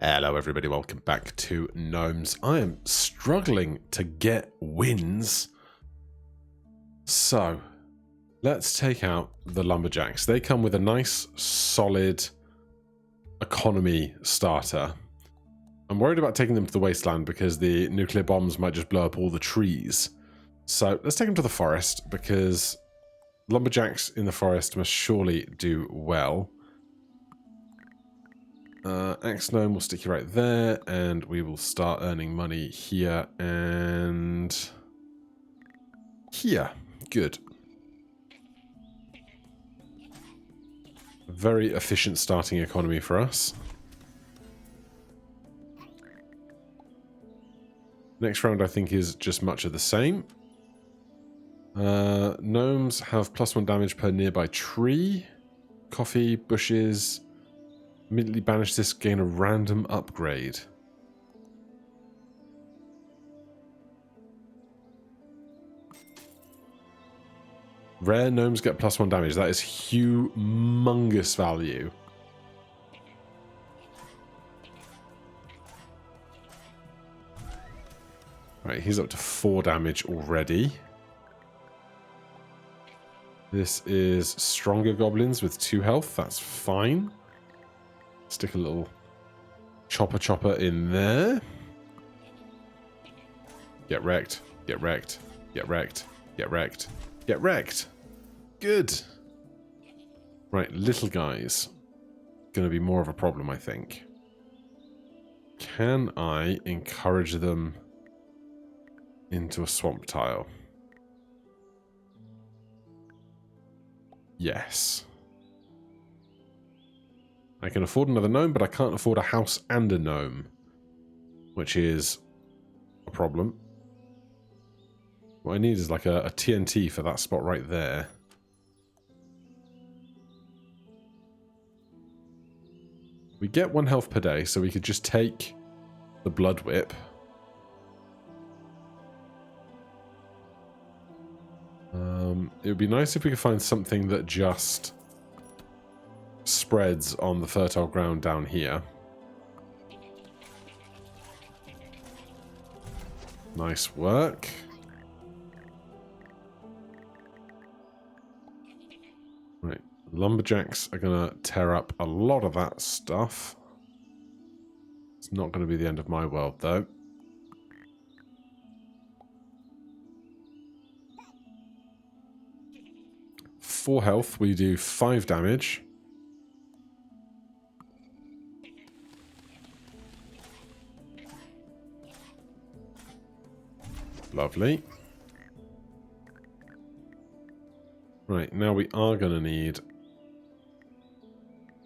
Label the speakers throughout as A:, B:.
A: Hello everybody, welcome back to Gnomes. I am struggling to get wins. So, let's take out the Lumberjacks. They come with a nice, solid economy starter. I'm worried about taking them to the wasteland because the nuclear bombs might just blow up all the trees. So, let's take them to the forest because Lumberjacks in the forest must surely do well. Axe Gnome will stick you right there, and we will start earning money here and here. Good. Very efficient starting economy for us. Next round, I think, is just much of the same. Gnomes have +1 damage per nearby tree. Coffee, bushes. Immediately banish this, gain a random upgrade. Rare gnomes get +1 damage. That is humongous value. Right, he's up to 4 damage already. This is stronger goblins with 2 health. That's fine. Stick a little chopper in there. Get wrecked. Get wrecked. Get wrecked. Get wrecked. Get wrecked. Good. Right, little guys. Going to be more of a problem, I think. Can I encourage them into a swamp tile? Yes. I can afford another gnome, but I can't afford a house and a gnome, which is a problem. What I need is like a TNT for that spot right there. We get 1 health per day, so we could just take the blood whip. It would be nice if we could find something that just spreads on the fertile ground down here. Nice work. Right, Lumberjacks are going to tear up a lot of that stuff. It's not going to be the end of my world, though. For health, we do 5 damage. Lovely. Right, now we are going to need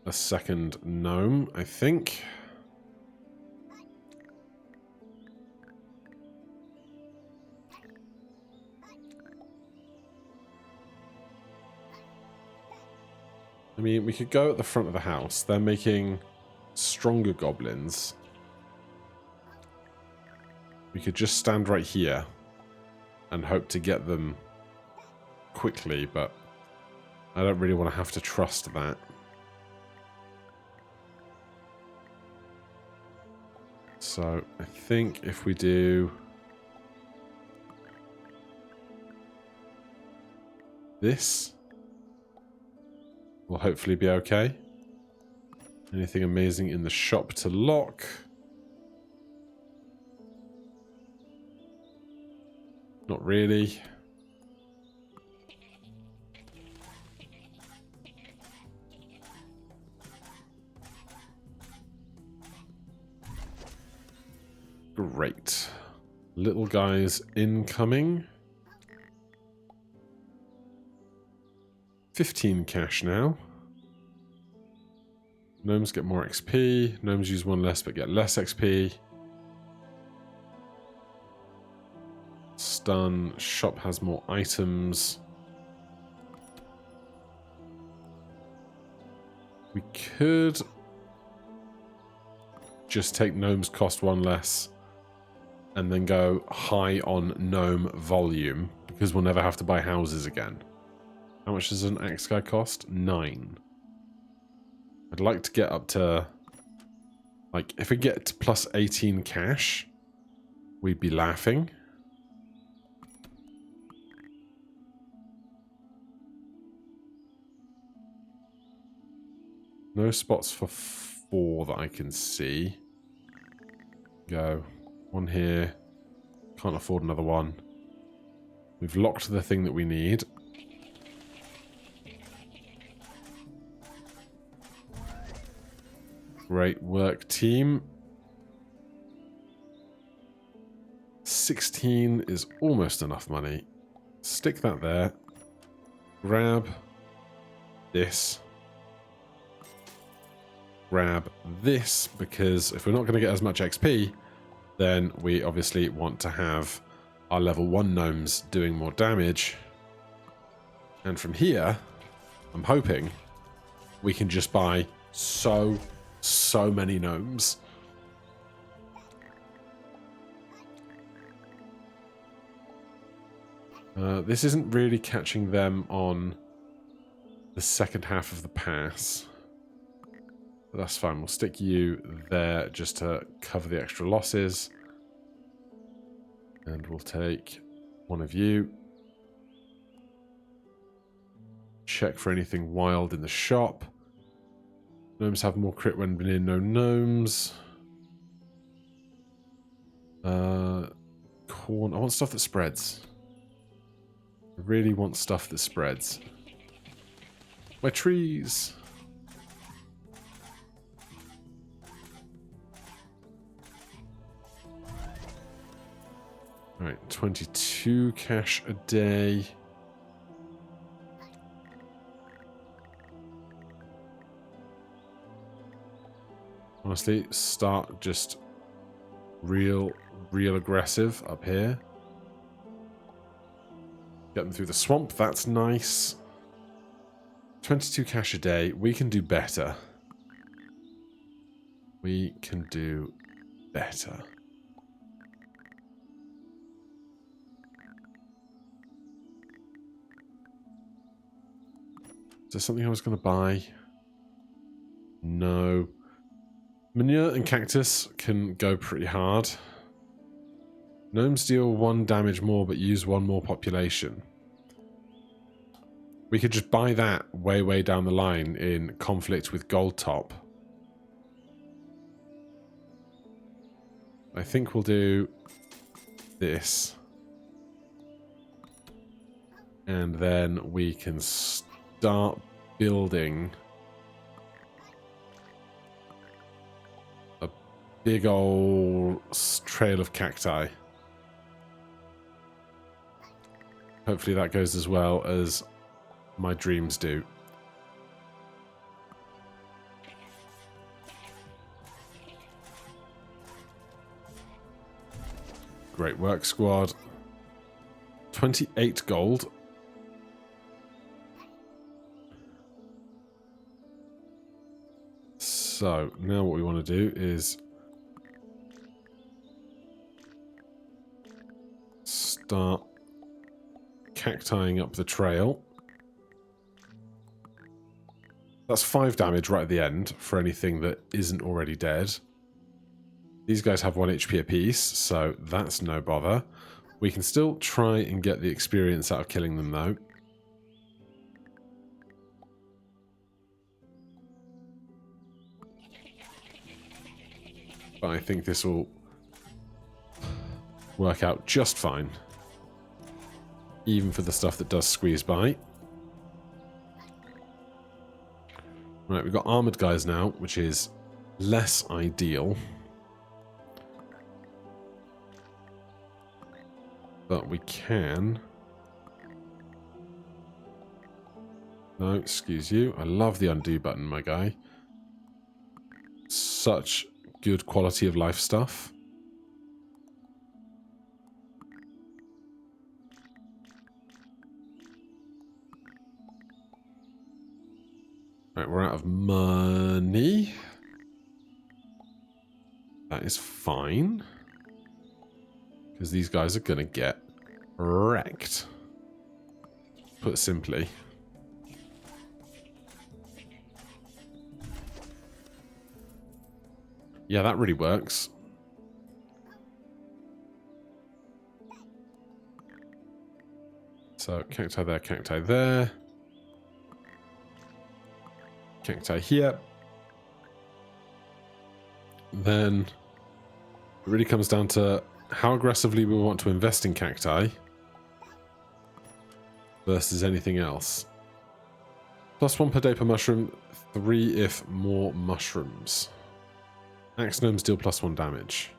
A: a second gnome, I think. I mean, we could go at the front of the house. They're making stronger goblins. We could just stand right here and hope to get them quickly, but I don't really want to have to trust that. So I think if we do this, we'll hopefully be okay. Anything amazing in the shop to lock? Not really. Great. Little guys incoming. 15 cash now. Gnomes get more XP. Gnomes use 1 less but get less XP. Stun. Shop has more items. We could just take gnomes cost 1 less and then go high on gnome volume because we'll never have to buy houses again. How much does an axe guy cost? 9. I'd like to get up to Like, if we get to plus 18 cash, we'd be laughing. No spots for 4 that I can see. Go. 1 here. Can't afford another one. We've locked the thing that we need. Great work, team. 16 is almost enough money. Stick that there. Grab this. Grab this, because if we're not going to get as much XP, then we obviously want to have our level 1 gnomes doing more damage. And from here, I'm hoping we can just buy so many gnomes. This isn't really catching them on the second half of the pass. But that's fine. We'll stick you there just to cover the extra losses. And we'll take one of you. Check for anything wild in the shop. Gnomes have more crit when near no gnomes. Corn. I want stuff that spreads. I really want stuff that spreads. My trees. Right, 22 cash a day. Honestly, start just real aggressive up here. Get them through the swamp, that's nice. 22 cash a day, we can do better. We can do better. Is there something I was going to buy? No. Manure and cactus can go pretty hard. Gnomes deal 1 damage more but use 1 more population. We could just buy that way down the line in conflict with Gold Top. I think we'll do this. And then we can start building a big old trail of cacti. Hopefully that goes as well as my dreams do. Great work, squad. 28 gold. So, now what we want to do is start cactiing up the trail. That's 5 damage right at the end for anything that isn't already dead. These guys have 1 HP apiece, so that's no bother. We can still try and get the experience out of killing them, though. But I think this will work out just fine. Even for the stuff that does squeeze by. Right, we've got armored guys now, which is less ideal. But we can... No, excuse you. I love the undo button, my guy. Such good quality of life stuff. Right, we're out of money. That is fine. Because these guys are going to get wrecked. Put simply. Yeah, that really works. So, cacti there, cacti there. Cacti here. Then it really comes down to how aggressively we want to invest in cacti versus anything else. +1 per day per mushroom, 3 if more mushrooms. Axe gnomes deal +1 damage.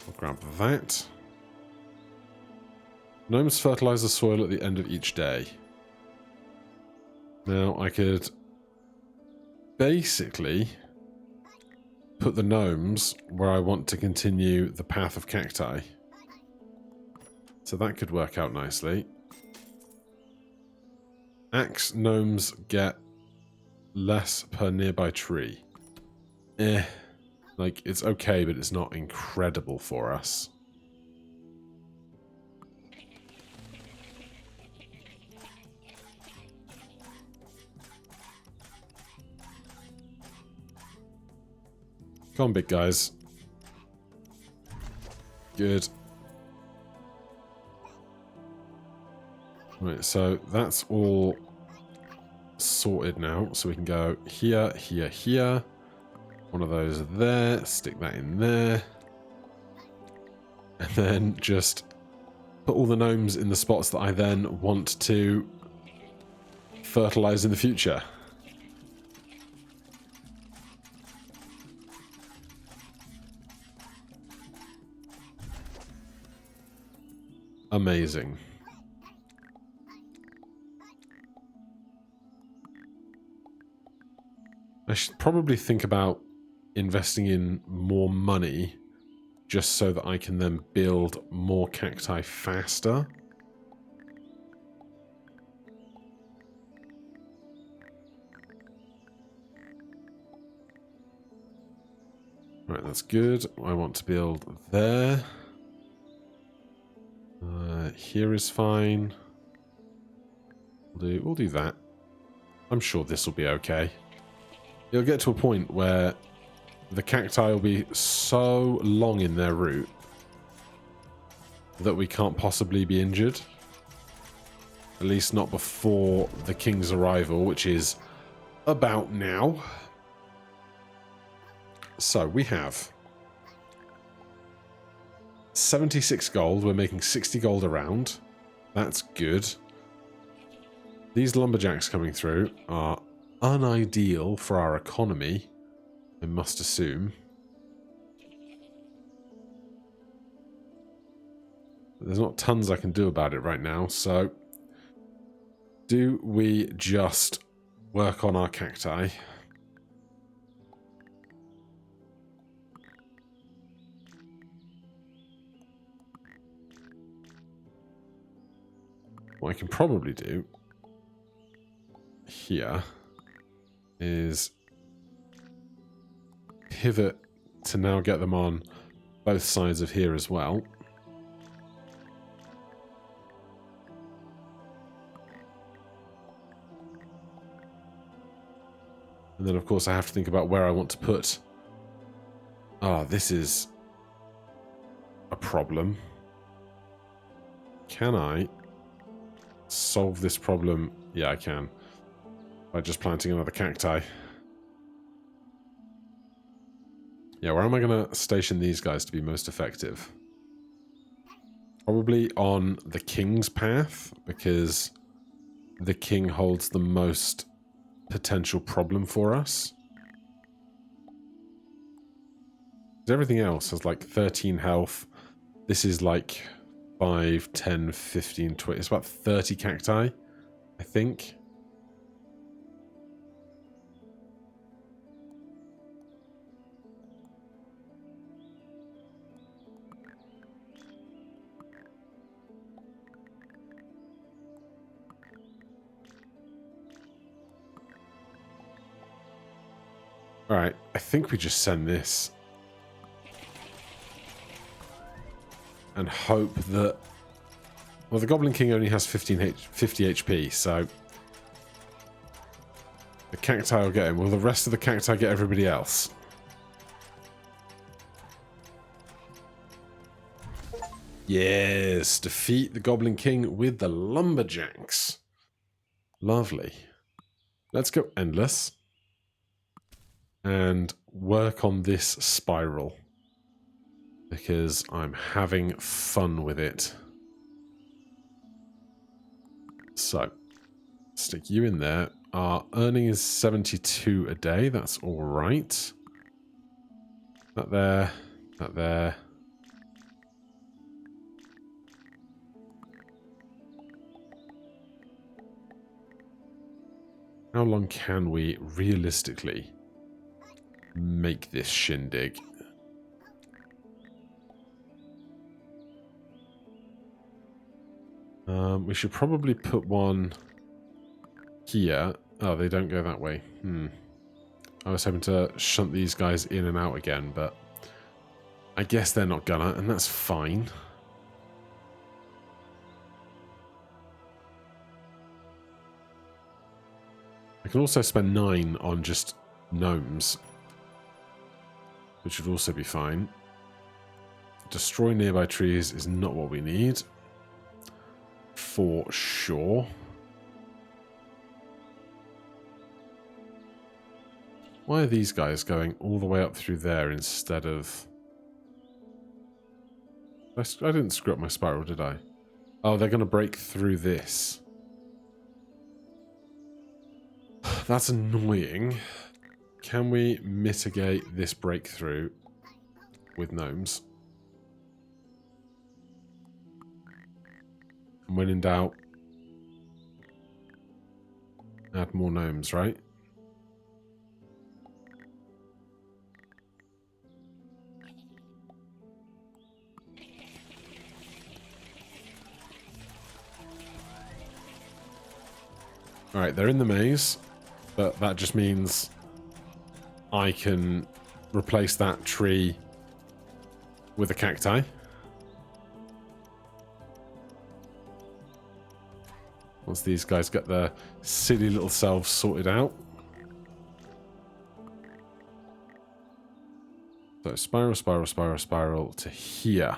A: I'll grab that. Gnomes fertilize the soil at the end of each day. Now I could basically put the gnomes where I want to continue the path of cacti. So that could work out nicely. Axe gnomes get less per nearby tree. Like, it's okay, but it's not incredible for us. Come on, big guys. Good. Right, so that's all sorted now. So we can go here, here, here. One of those there. Stick that in there. And then just put all the gnomes in the spots that I then want to fertilize in the future. Amazing. I should probably think about investing in more money just so that I can then build more cacti faster. Right, that's good. I want to build there. Here is fine. We'll do that. I'm sure this will be okay. It'll get to a point where the cacti will be so long in their route that we can't possibly be injured. At least not before the king's arrival, which is about now. So we have 76 gold. We're making 60 gold a round. That's good. These lumberjacks coming through are unideal for our economy, I must assume. There's not tons I can do about it right now, so do we just work on our cacti? What I can probably do here is pivot to now get them on both sides of here as well. And then, of course, I have to think about where I want to put... Ah, this is a problem. Can I solve this problem? Yeah, I can. By just planting another cacti. Yeah, where am I going to station these guys to be most effective? Probably on the king's path, because the king holds the most potential problem for us. Everything else has like 13 health. This is like 5, 10, 15, 20. It's about 30 cacti, I think. Alright, I think we just send this. And hope that... Well, the Goblin King only has 50 HP, so... The cacti will get him. Will the rest of the cacti get everybody else? Yes, defeat the Goblin King with the Lumberjacks. Lovely. Let's go endless and work on this spiral because I'm having fun with it. So, stick you in there. Our earning is 72 a day. That's all right. That there. That there. How long can we realistically make this shindig? We should probably put one here. Oh, they don't go that way. I was hoping to shunt these guys in and out again, but I guess they're not gonna, and that's fine. I can also spend 9 on just gnomes, which would also be fine. Destroy nearby trees is not what we need, for sure. Why are these guys going all the way up through there instead of... I didn't screw up my spiral, did I? Oh, they're going to break through this. That's annoying. Can we mitigate this breakthrough with gnomes? And when in doubt, add more gnomes, right? Alright, they're in the maze, but that just means I can replace that tree with a cacti. Once these guys get their silly little selves sorted out. So spiral, spiral, spiral, spiral to here.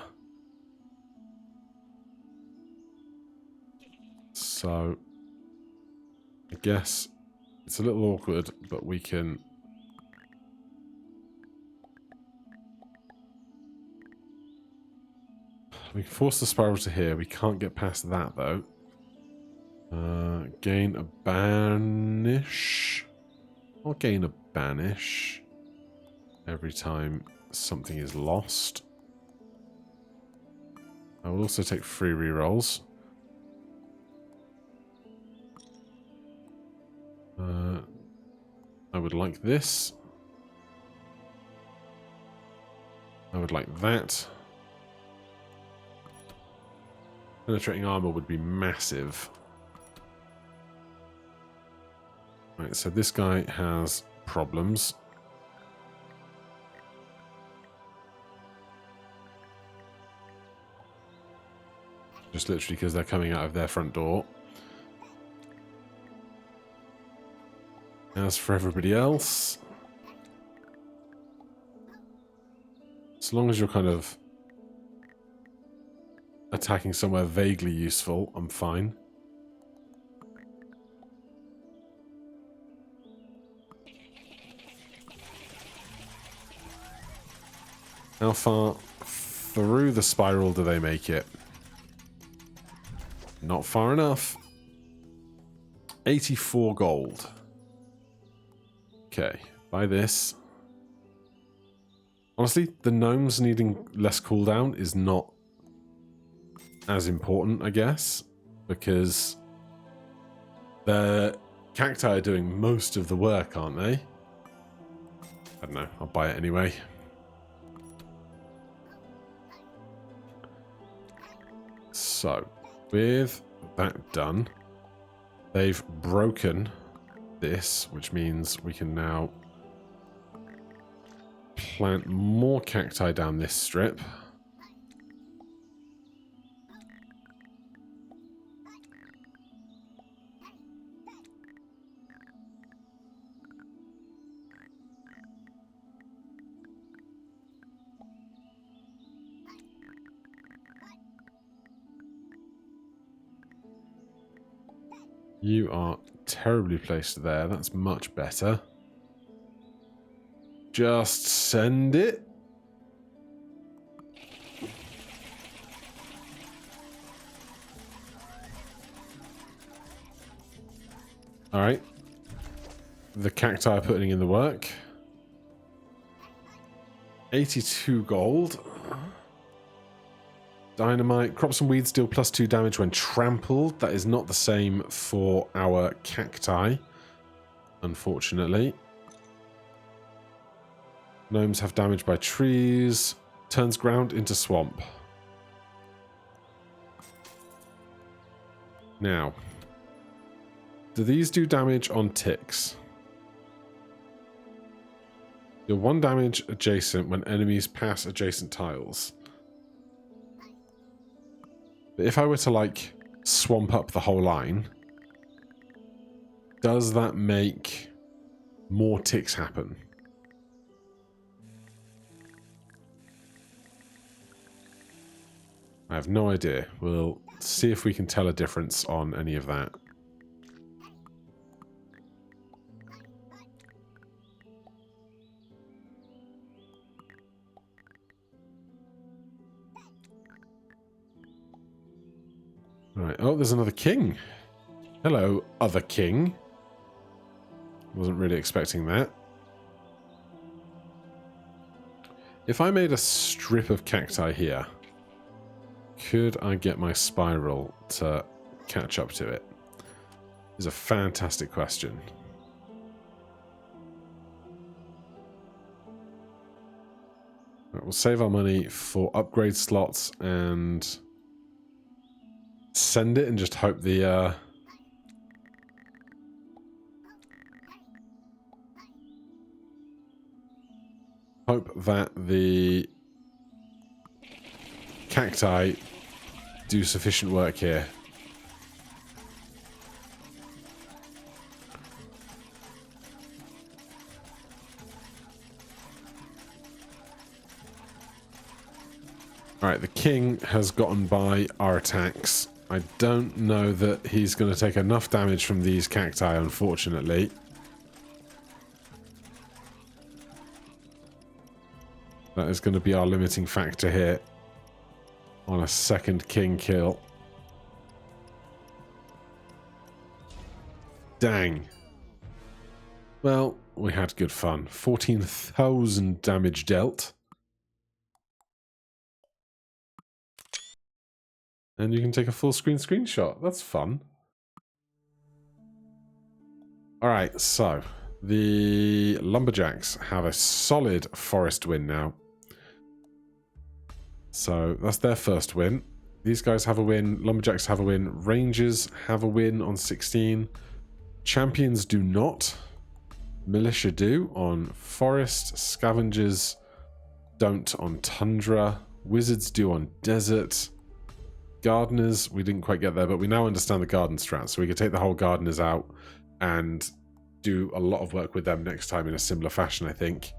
A: So I guess it's a little awkward, but we can... We can force the spiral to here. We can't get past that, though. Gain a banish. I'll gain a banish every time something is lost. I will also take 3 rerolls. I would like this. I would like that. Penetrating armor would be massive. Right, so this guy has problems. Just literally because they're coming out of their front door. As for everybody else, as long as you're kind of attacking somewhere vaguely useful, I'm fine. How far through the spiral do they make it? Not far enough. 84 gold. Okay, buy this. Honestly, the gnomes needing less cooldown is not as important, I guess, because the cacti are doing most of the work, aren't they? I don't know, I'll buy it anyway. So, with that done, they've broken this, which means we can now plant more cacti down this strip. You are terribly placed there. That's much better. Just send it. All right. The cacti are putting in the work. 82 gold. Dynamite. Crops and weeds deal +2 damage when trampled. That is not the same for our cacti, unfortunately. Gnomes have damage by trees. Turns ground into swamp. Now, do these do damage on ticks? Deal 1 damage adjacent when enemies pass adjacent tiles. But if I were to, like, swamp up the whole line, does that make more ticks happen? I have no idea. We'll see if we can tell a difference on any of that. Right. Oh, there's another king. Hello, other king. Wasn't really expecting that. If I made a strip of cacti here, could I get my spiral to catch up to it? Is a fantastic question. Right, we'll save our money for upgrade slots and send it and just hope the cacti do sufficient work here. Alright, the king has gotten by our attacks. I don't know that he's going to take enough damage from these cacti, unfortunately. That is going to be our limiting factor here on a second king kill. Dang. Well, we had good fun. 14,000 damage dealt. And you can take a full screen screenshot. That's fun. Alright, so the Lumberjacks have a solid forest win now. So that's their first win. These guys have a win. Lumberjacks have a win. Rangers have a win on 16. Champions do not. Militia do on forest. Scavengers don't on tundra. Wizards do on desert. Gardeners, we didn't quite get there, but we now understand the garden strat, so we could take the whole gardeners out and do a lot of work with them next time in a similar fashion, I think.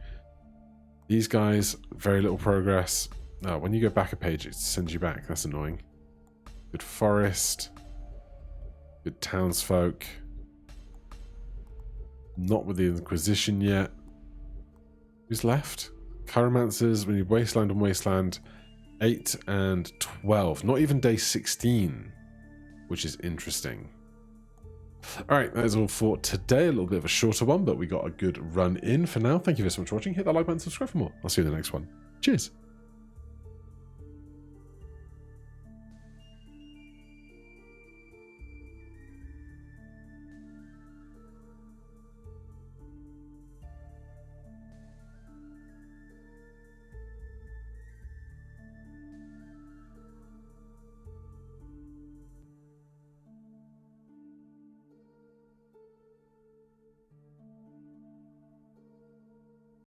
A: These guys, very little progress. Oh, when you go back a page, it sends you back. That's annoying. Good forest. Good townsfolk. Not with the Inquisition yet. Who's left? Chiromancers, we need Wasteland and Wasteland. 8 and 12. Not even day 16, which is interesting. Alright, that is all for today. A little bit of a shorter one, but we got a good run in for now. Thank you very so much for watching. Hit that like button, subscribe for more. I'll see you in the next one. Cheers.